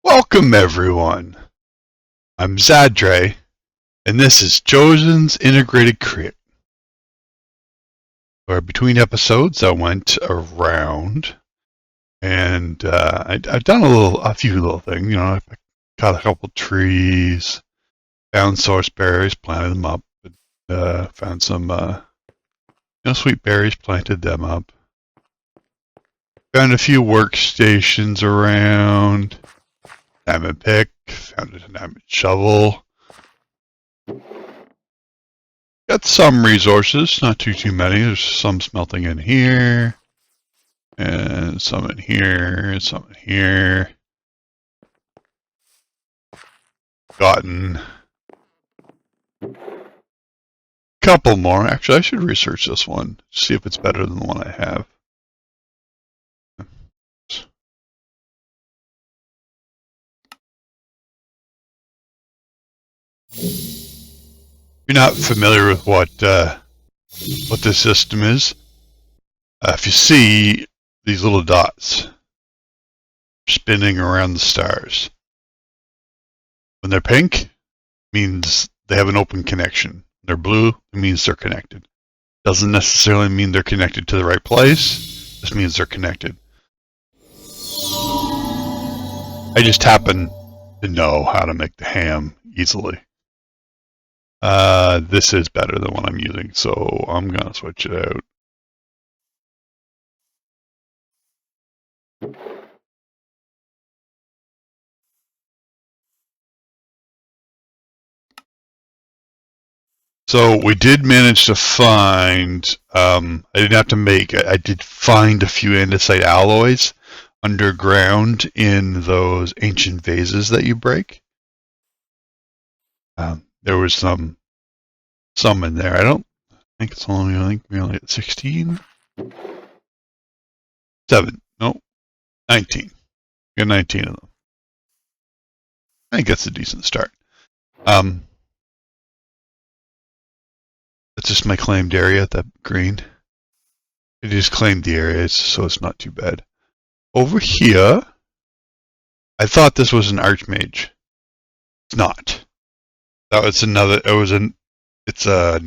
Welcome everyone, I'm Zadre, and this is Chosen's Integrated Crit, where between episodes I went around and I've done a few little things. You know, I got a couple trees, found source berries, planted them up, found some sweet berries, planted them up, found a few workstations around. Diamond pick, found a diamond shovel. Got some resources, not too many. There's some smelting in here, and some in here, and some in here. Gotten a couple more. Actually, I should research this one, see if it's better than the one I have. If you're not familiar with what this system is, if you see these little dots spinning around the stars, when they're pink, means they have an open connection. When they're blue, it means they're connected. Doesn't necessarily mean they're connected to the right place. Just means they're connected. I just happen to know how to make the ham easily. This is better than what I'm using, so I'm gonna switch it out. So we did manage to find, I didn't have to make it, I did find a few andesite alloys underground in those ancient vases that you break. There was some in there. I think it's only, we're only at 16? 7, no, 19. We got 19 of them. I think that's a decent start. That's just my claimed area, that green. I just claimed the area, so it's not too bad. Over here, I thought this was an archmage. It's not. That was another. It's a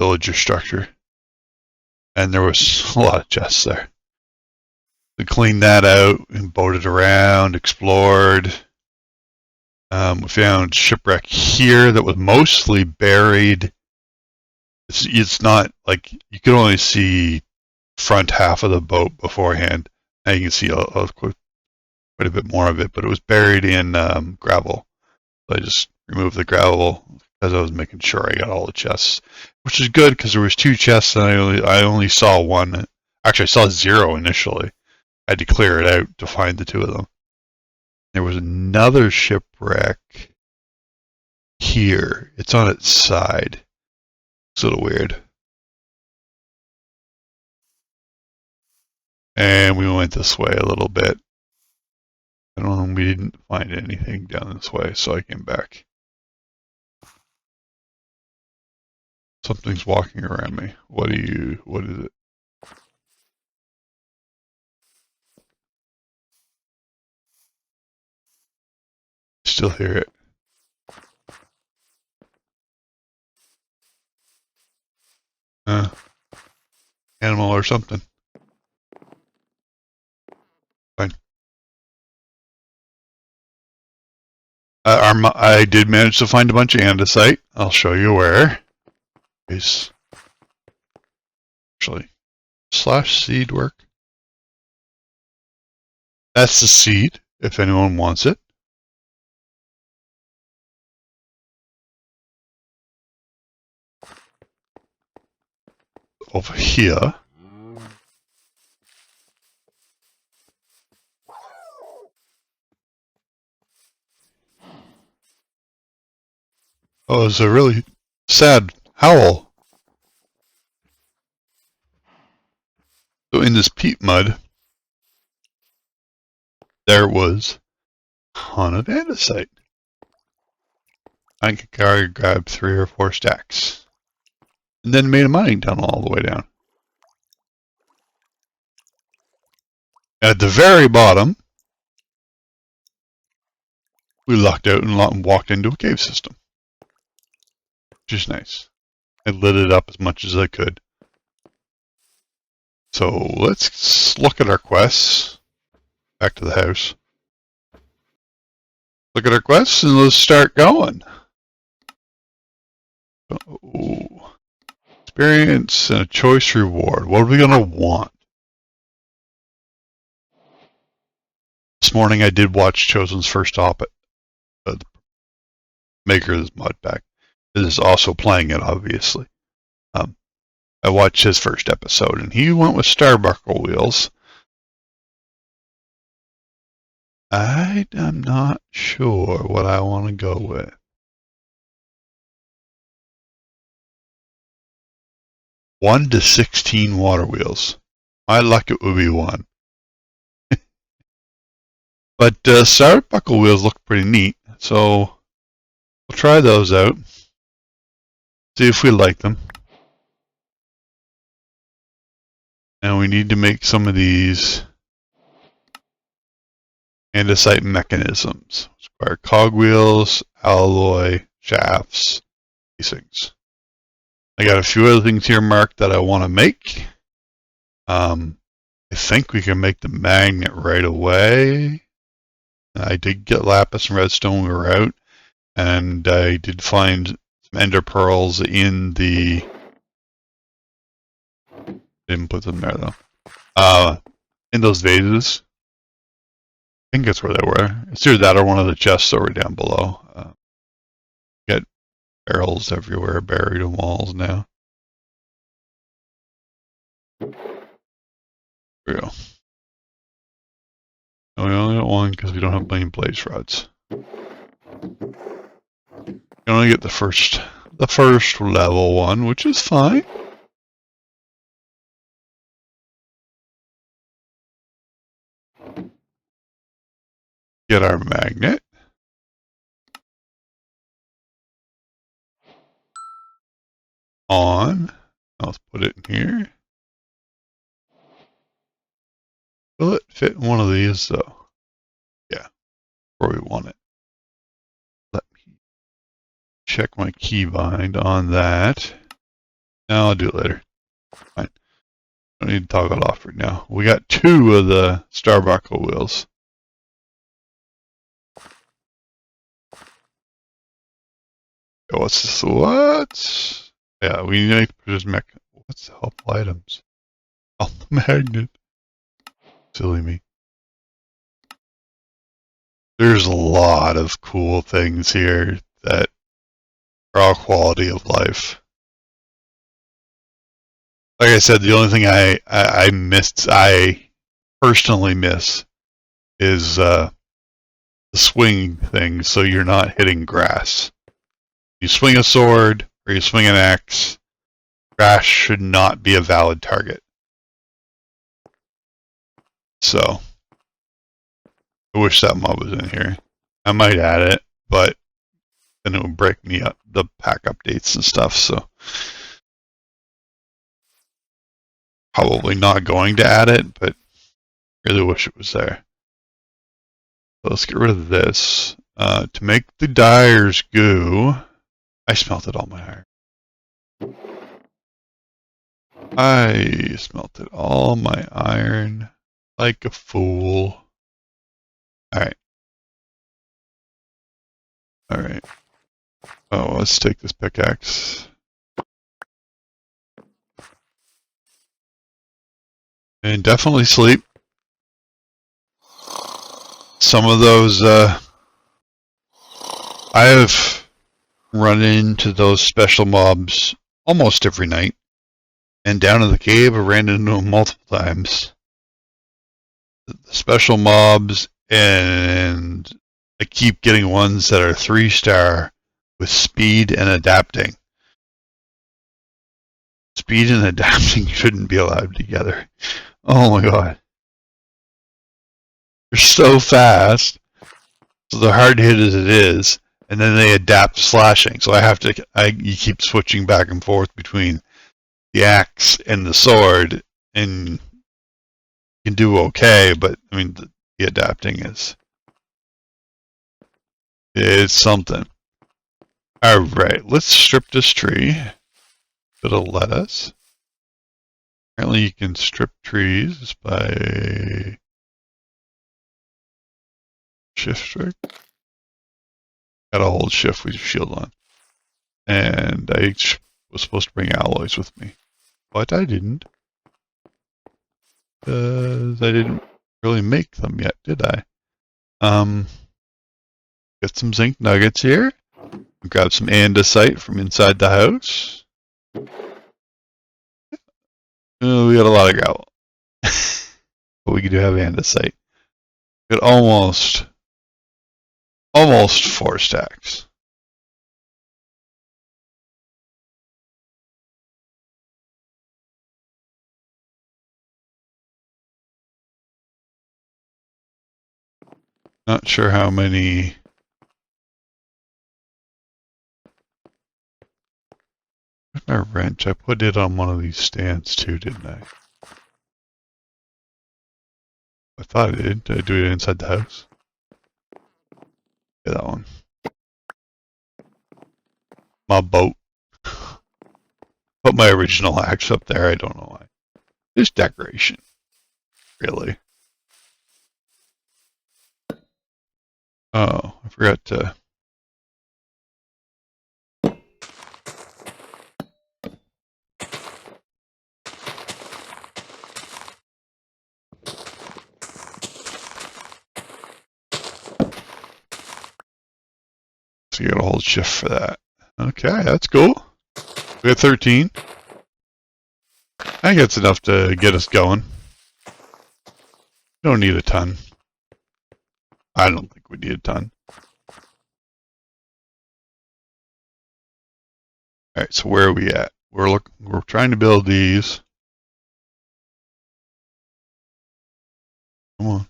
villager structure, and there was a lot of chests there. We cleaned that out and boated around, explored. We found shipwreck here that was mostly buried. It's not like you could only see front half of the boat beforehand. Now you can see quite a bit more of it, but it was buried in gravel. So I just removed the gravel because I was making sure I got all the chests, which is good because there was 2 chests and I only saw 1. Actually, I saw 0 initially. I had to clear it out to find the 2 of them. There was another shipwreck here. It's on its side. It's a little weird. And we went this way a little bit. I don't know, we didn't find anything down this way, so I came back. Something's walking around me. What is it? Still hear it. Animal or something. Fine. I did manage to find a bunch of andesite. I'll show you where. Actually, /seed work. That's the seed, if anyone wants it. Over here. Oh, it's a really sad howl. So in this peat mud, there was a ton of andesite. I could grab 3 or 4 stacks. And then made a mining tunnel all the way down. At the very bottom, we lucked out and walked into a cave system, which is nice. I lit it up as much as I could. So let's look at our quests. Back to the house. Look at our quests and let's start going. Oh. Experience and a choice reward. What are we going to want? This morning I did watch Chosen's first op at the maker of this mod pack. This is also playing it, obviously. I watched his first episode, and he went with Starbuckle wheels. I am not sure what I want to go with. 1 to 16 water wheels. My luck it would be 1. But Starbuckle wheels look pretty neat, so we'll try those out. See if we like them. And we need to make some of these andesite mechanisms. Require cogwheels, alloy, shafts, these things. I got a few other things here marked that I want to make. I think we can make the magnet right away. I did get lapis and redstone when we were out, and I did find some ender pearls in the... Didn't put them there though. In those vases. I think that's where they were. It's either that or one of the chests over down below. Got barrels everywhere buried in walls now. There we go. And we only got one because we don't have plain blaze rods. You only get the first level one, which is fine. Get our magnet. On. Let's put it in here. Will it fit in one of these though? Yeah, where we want it. Let me check my keybind on that. No, I'll do it later. Fine. Don't need to toggle it off right now. We got 2 of the Starbuckle wheels. What's this? What? Yeah, we need to produce what's the helpful items? Oh, the magnet. Silly me. There's a lot of cool things here that are all quality of life. Like I said, the only thing I personally miss is the swing thing, so you're not hitting grass. You swing a sword or you swing an axe, grass should not be a valid target. So, I wish that mod was in here. I might add it, but then it would break me up, the pack updates and stuff, so. Probably not going to add it, but really wish it was there. So let's get rid of this. To make the dyer's goo, I smelted all my iron. I smelted all my iron like a fool. Alright. Alright. Oh, let's take this pickaxe. And definitely sleep. Some of those, I have run into those special mobs almost every night. And down in the cave, I ran into them multiple times. The special mobs, and I keep getting ones that are 3-star with speed and adapting. Speed and adapting shouldn't be allowed together. Oh my god. They're so fast. So they're hard to hit as it is. And then they adapt slashing. So you keep switching back and forth between the axe and the sword. And you can do okay, but I mean, the adapting is It's something. Alright, let's strip this tree. It'll let us. Apparently you can strip trees by shift strike. Gotta hold shift with your shield on. And I was supposed to bring alloys with me. But I didn't. Because I didn't really make them yet, did I? Get some zinc nuggets here. Grab some andesite from inside the house. Oh, we got a lot of gravel. But we do have andesite. We got almost 4 stacks. Not sure how many. Where's my wrench? I put it on one of these stands too, didn't I? I thought I did. Did I do it inside the house? Yeah, that one. My boat. Put my original axe up there. I don't know why. Just decoration. Really. Oh, I forgot to. So you gotta hold shift for that. Okay, that's cool. We got 13. I think that's enough to get us going. Don't need a ton. I don't think we need a ton. Alright, so where are we at? We're trying to build these. Come on.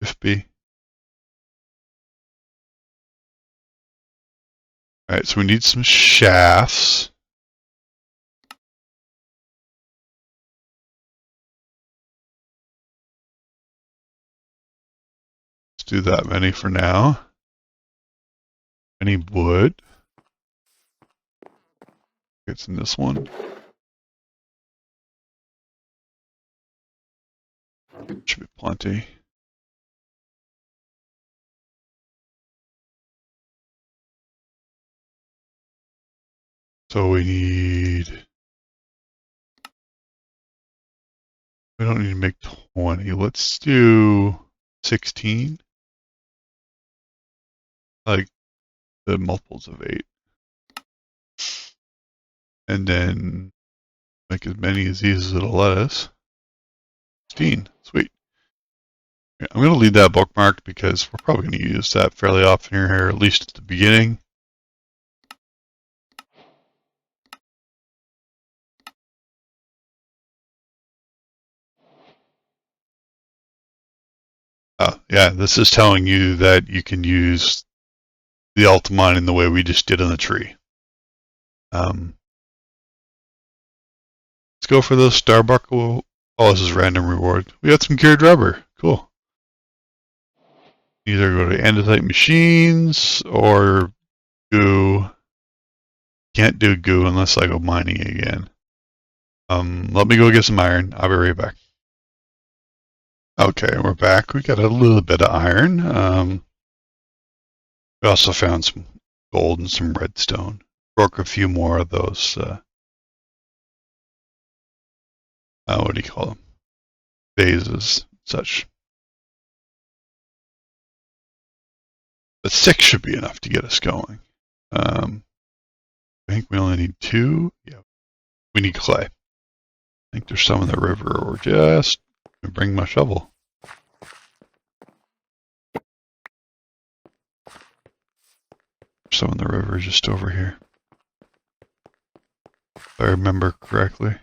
Shift B. Alright, so we need some shafts. Let's do that many for now. Any wood? It's in this one. Should be plenty. So we don't need to make 20. Let's do 16. Like the multiples of 8. And then make as many as these as it'll let us. 16. Sweet. I'm going to leave that bookmarked because we're probably going to use that fairly often here, at least at the beginning. Yeah, this is telling you that you can use the Ultimine in the way we just did on the tree. Let's go for those Starbuck. Oh, this is random reward. We got some cured rubber. Cool. Either go to Andesite machines or goo. Can't do goo unless I go mining again. Let me go get some iron. I'll be right back. Okay, we're back. We got a little bit of iron. We also found some gold and some redstone. Broke a few more of those, what do you call them? Vases, such. But 6 should be enough to get us going. I think we only need 2. Yeah, we need clay. I think there's some in the river, or just bring my shovel. Some in the river just over here, if I remember correctly.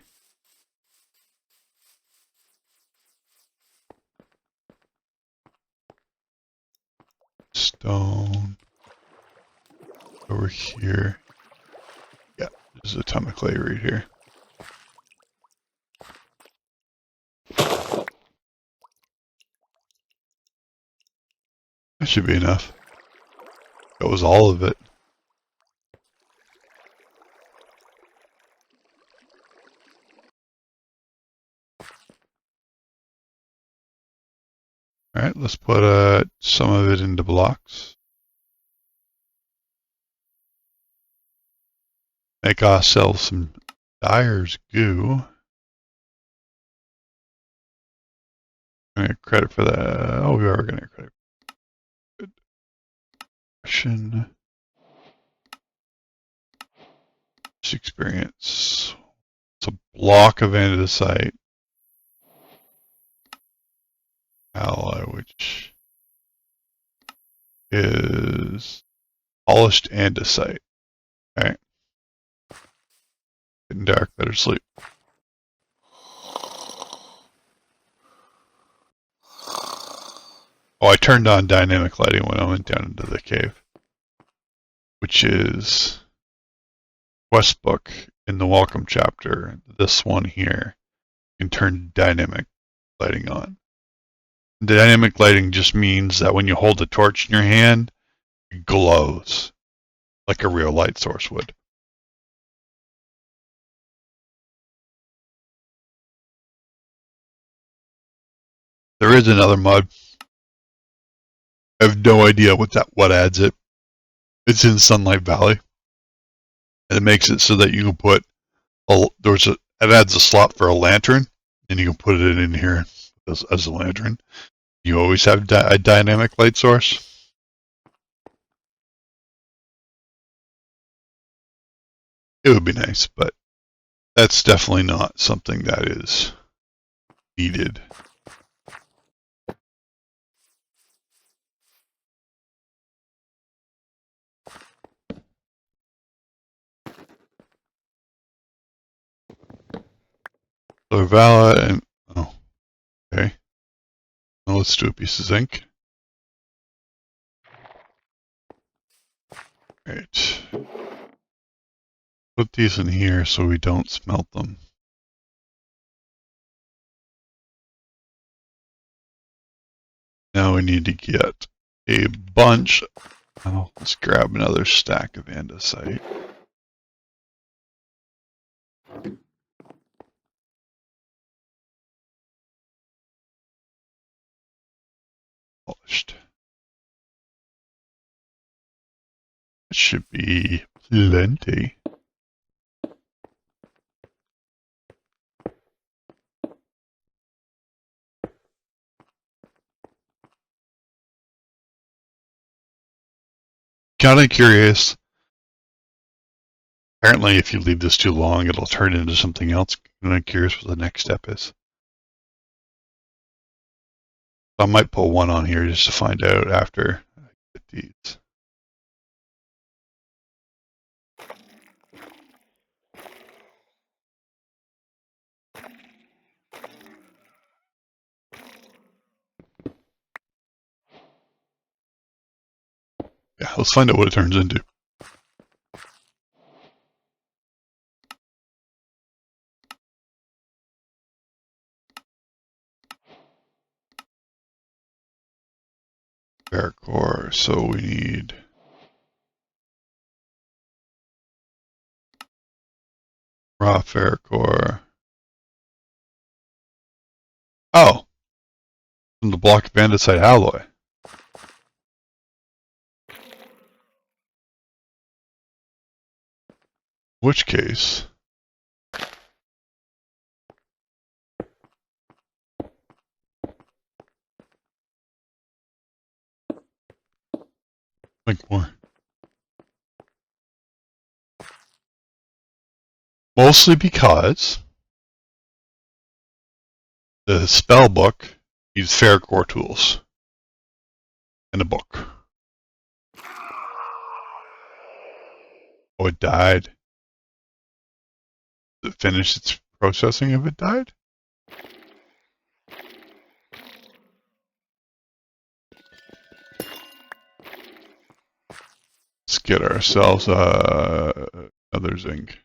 Stone over here. Yeah, there's a ton of clay right here. That should be enough. That was all of it. Alright, let's put some of it into blocks. Make ourselves some dyer's goo. I'm gonna get credit for that. Oh, we are gonna get credit. Good. Experience. It's a block of andesite alloy, which is polished andesite. Okay. Getting dark, better sleep. Oh, I turned on dynamic lighting when I went down into the cave, which is quest book in the welcome chapter. This one here, you can turn dynamic lighting on. The dynamic lighting just means that when you hold the torch in your hand, it glows like a real light source would. There is another mod. I have no idea what adds it. It's in Sunlight Valley, and it makes it so that you can put it adds a slot for a lantern, and you can put it in here as a lantern. You always have a dynamic light source. It would be nice, but that's definitely not something that is needed. So Vala and oh, okay. Now let's do a piece of zinc. Right. Put these in here so we don't smelt them. Now we need to get a bunch. Oh, let's grab another stack of andesite. Polished. It should be plenty. Kind of curious. Apparently, if you leave this too long, it'll turn into something else. I'm curious what the next step is. I might put one on here just to find out after I get these. Yeah, let's find out what it turns into. Ferrocore, so we need raw ferrocore. Oh, from the block of andesite alloy. In which case, think more. Mostly because the spell book needs ferrocore tools and a book. Oh, it died. Did it finish its processing if it died? Let's get ourselves another zinc.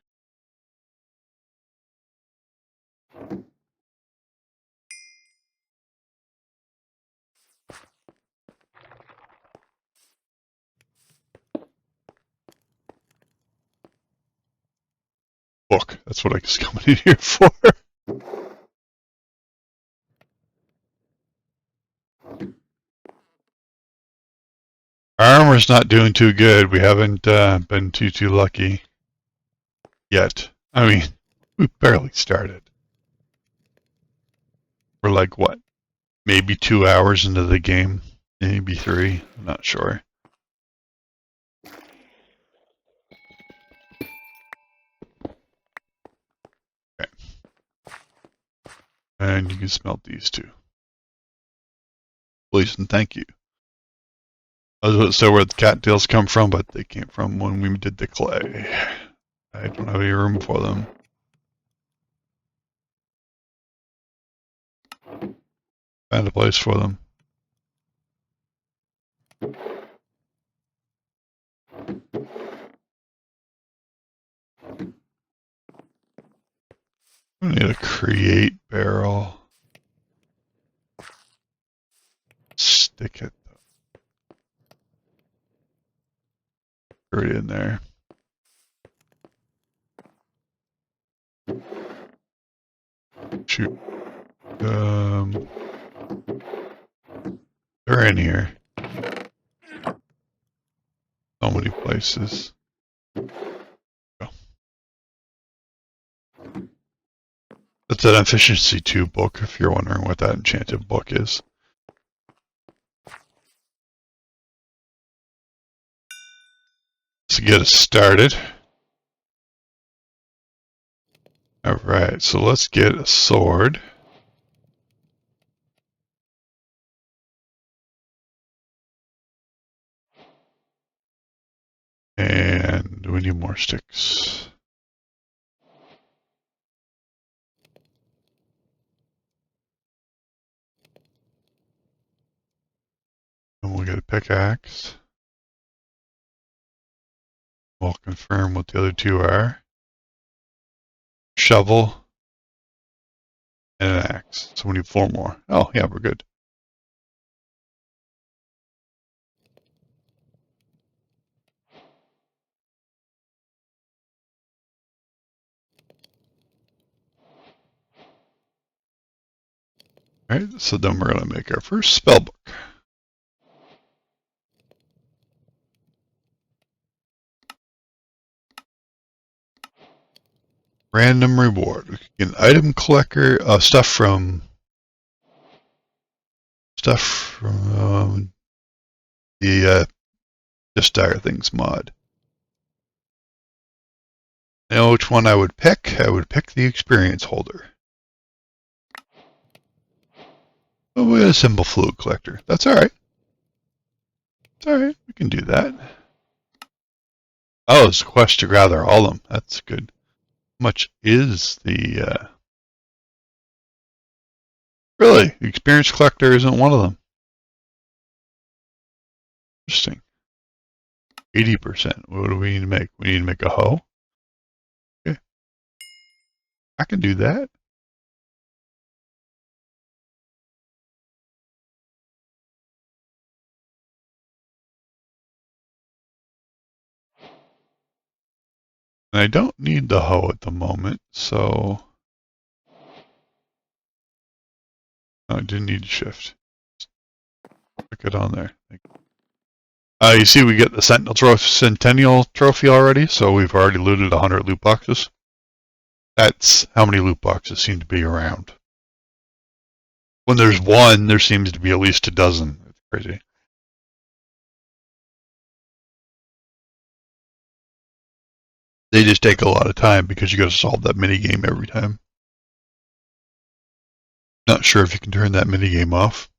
That's what I was coming in here for. Our armor's not doing too good. We haven't been too lucky yet. I mean, we barely started. We're like, what? Maybe 2 hours into the game? Maybe 3. I'm not sure. Okay. And you can smelt these two. Please and thank you. I was about to say where the cattails come from, but they came from when we did the clay. I don't have any room for them. Find a place for them. I need a create barrel. Stick it. Put it in there. Shoot. They're in here. So many places. Oh. That's an efficiency 2 book, if you're wondering what that enchanted book is. To get us started. Alright, so let's get a sword. And we need more sticks. And we'll get a pickaxe. We'll confirm what the other 2 are. Shovel. And an axe. So we need 4 more. Oh, yeah, we're good. Alright, so then we're going to make our first spell book. Random reward. We can get an item collector, stuff from the Just Dire Things mod. You know which one I would pick? I would pick the experience holder. Oh, we got a simple fluid collector. That's alright. It's alright. We can do that. Oh, it's a quest to gather all of them. That's good. How much is the... Really? The experience collector isn't one of them. Interesting. 80%. What do we need to make? We need to make a hoe? Okay. I can do that. And I don't need the hoe at the moment, so... Oh, I didn't need to shift. Click it on there. You see we get the Centennial Trophy already, so we've already looted 100 loot boxes. That's how many loot boxes seem to be around. When there's one, there seems to be at least a dozen. It's crazy. They just take a lot of time because you gotta solve that minigame every time. Not sure if you can turn that minigame off.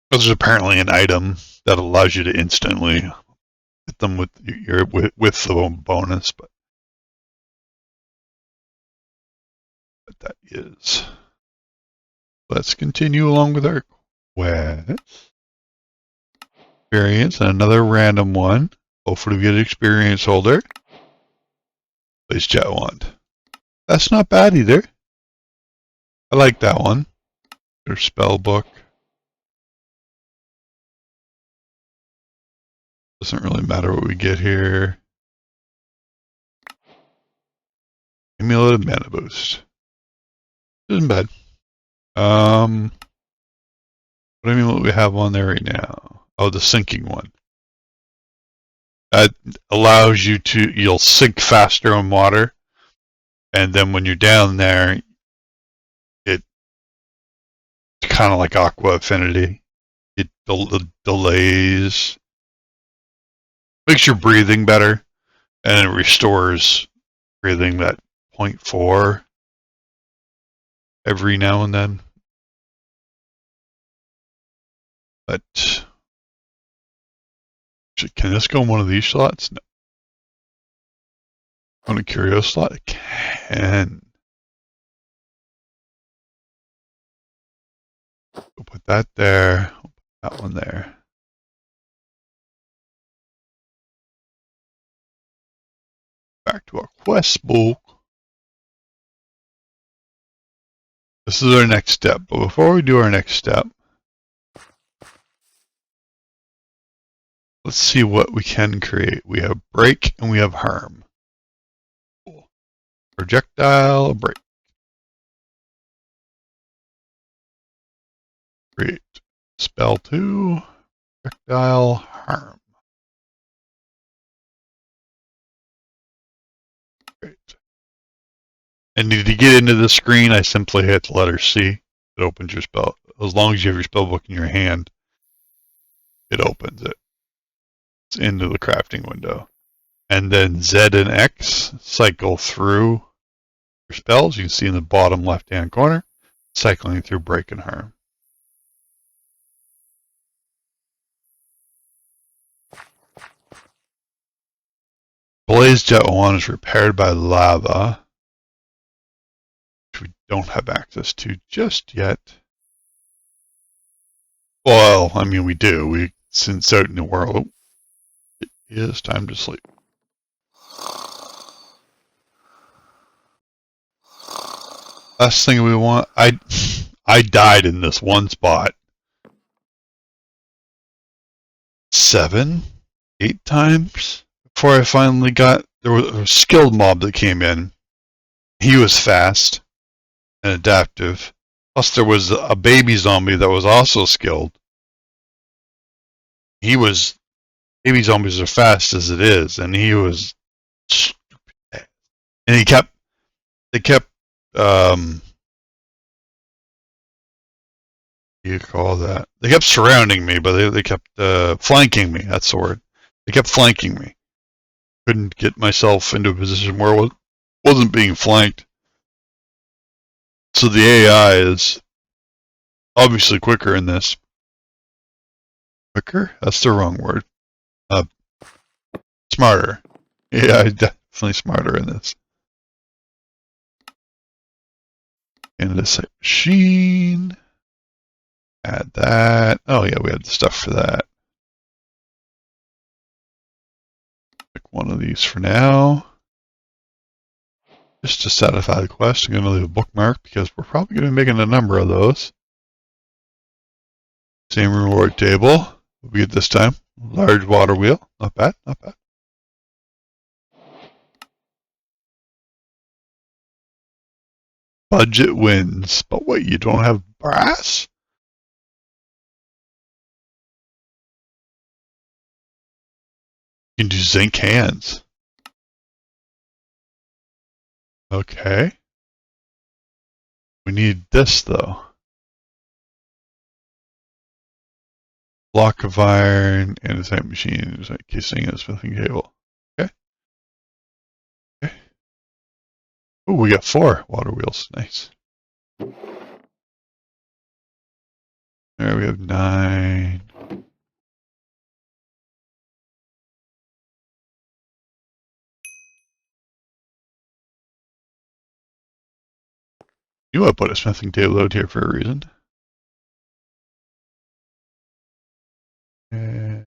There's apparently an item that allows you to instantly hit them with the bonus, but what that is. Let's continue along with our quest. Experience and another random one. Hopefully we get an experience holder. Place chat wand. That's not bad either. I like that one. Their spell book. Doesn't really matter what we get here. Cumulative mana boost. Isn't bad. What do I mean what we have on there right now? Oh, the sinking one. That allows you to, you'll sink faster in water. And then when you're down there, it's kind of like Aqua Affinity. It delays, makes your breathing better, and it restores breathing at 0.4 every now and then. But can this go in one of these slots? No. On a curio slot? It can. We'll put that there. We'll put that one there. Back to our quest book. This is our next step. But before we do our next step, let's see what we can create. We have break and we have harm. Cool. Projectile, break. Create. Spell 2. Projectile, harm. Great. And to get into the screen, I simply hit the letter C. It opens your spell. As long as you have your spell book in your hand, it opens it. It's into the crafting window. And then Z and X cycle through your spells. You can see in the bottom left-hand corner, cycling through break and harm. Blaze Jet 1 is repaired by lava, which we don't have access to just yet. Well, I mean, we do. Since out in the world, it is time to sleep. Last thing we want, I died in this one spot 7, 8 times before I finally got, there was a skilled mob that came in. He was fast and adaptive. Plus there was a baby zombie that was also skilled. Baby zombies are fast as it is, and he was stupid. And they kept, you call that? They kept surrounding me, but they kept flanking me. That's the word. They kept flanking me. Couldn't get myself into a position where I wasn't being flanked. So the AI is obviously quicker in this. Quicker? That's the wrong word. Smarter. AI is definitely smarter in this. Andesite machine. Add that. Oh yeah, we had the stuff for that. Pick one of these for now. Just to satisfy the quest, I'm going to leave a bookmark because we're probably going to be making a number of those. Same reward table. What we get this time? Large water wheel. Not bad, not bad. Budget wins. But wait, you don't have brass? You can do zinc hands. Okay. We need this though. Block of iron, andesite machine, andesite casing, and smithing table. Okay. Okay. Oh, we got 4 water wheels. Nice. There we have 9. You want to put a smithing table out here for a reason. And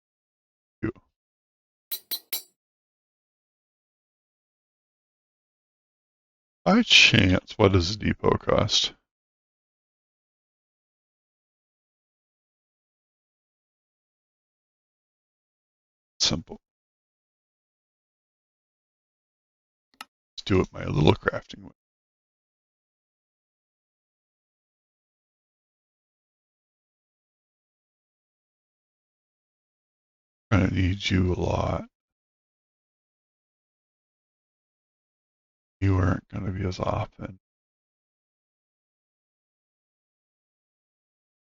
by chance, what does the depot cost? simple. Let's do it my little crafting way. I'm gonna need you a lot. You aren't gonna be as often.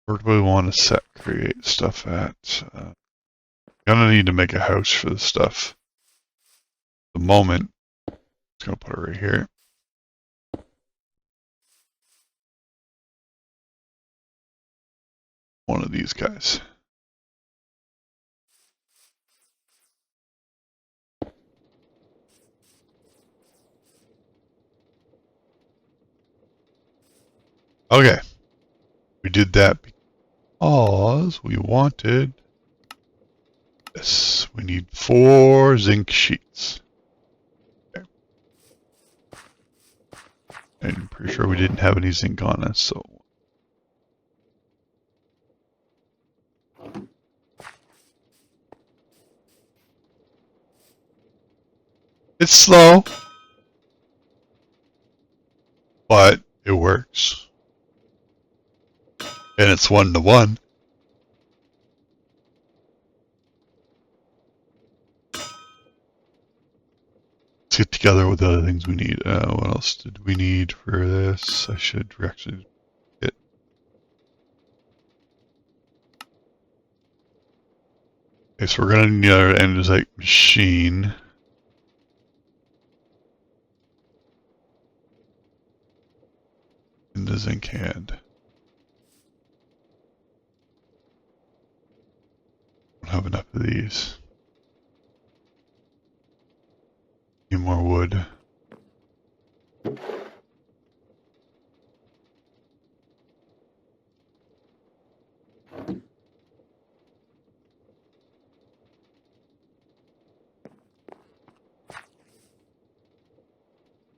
Where do we want to set create stuff at? Gonna need to make a house for this stuff. The moment, I'm just gonna put it right here. One of these guys. Okay, we did that because we wanted this. We need 4 zinc sheets. Okay. I'm pretty sure we didn't have any zinc on us, so. It's slow, but it works. And it's 1-to-1. Let's get together with the other things we need. What else did we need for this? I should actually get. Okay, so we're gonna need another andesite machine. In the zinc hand. Don't have enough of these. Need more wood.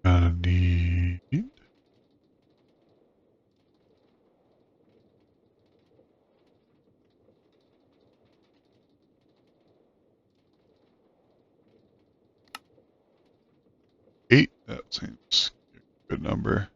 Gonna need. Eight. That seems a good number.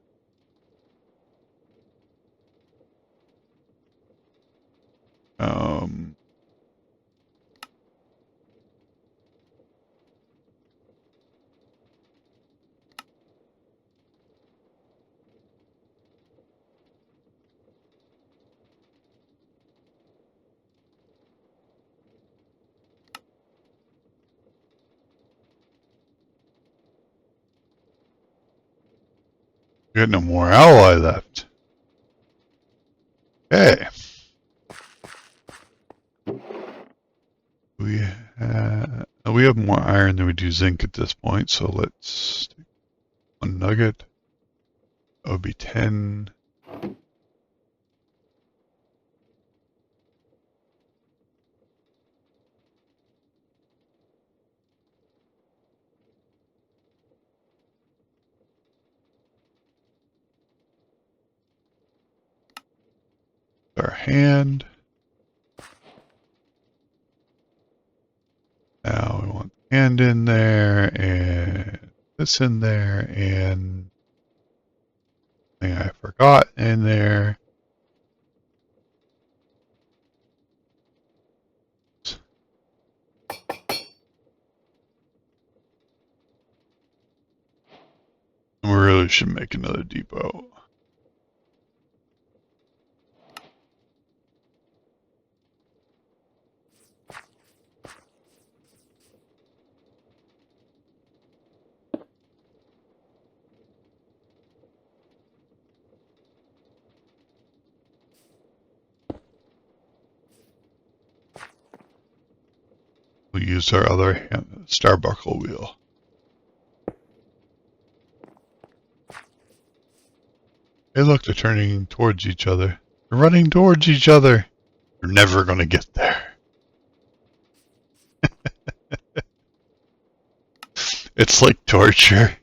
We got no more alloy left. Okay. We have more iron than we do zinc at this point, so let's take 1 nugget. That would be 10. Our hand. Now we want the hand in there and this in there and thing I forgot in there. We really should make another depot. We'll use our other hand, starbuckle wheel. Hey look, they're turning towards each other. They're running towards each other. They're never going to get there. It's like torture.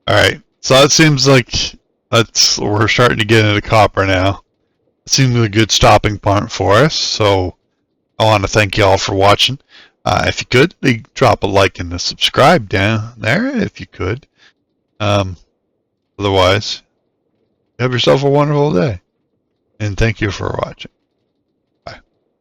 Alright, so it seems like we're starting to get into copper now. It seems a good stopping point for us, so I want to thank you all for watching. If you could, drop a like and a subscribe down there, if you could. Otherwise, have yourself a wonderful day, and thank you for watching.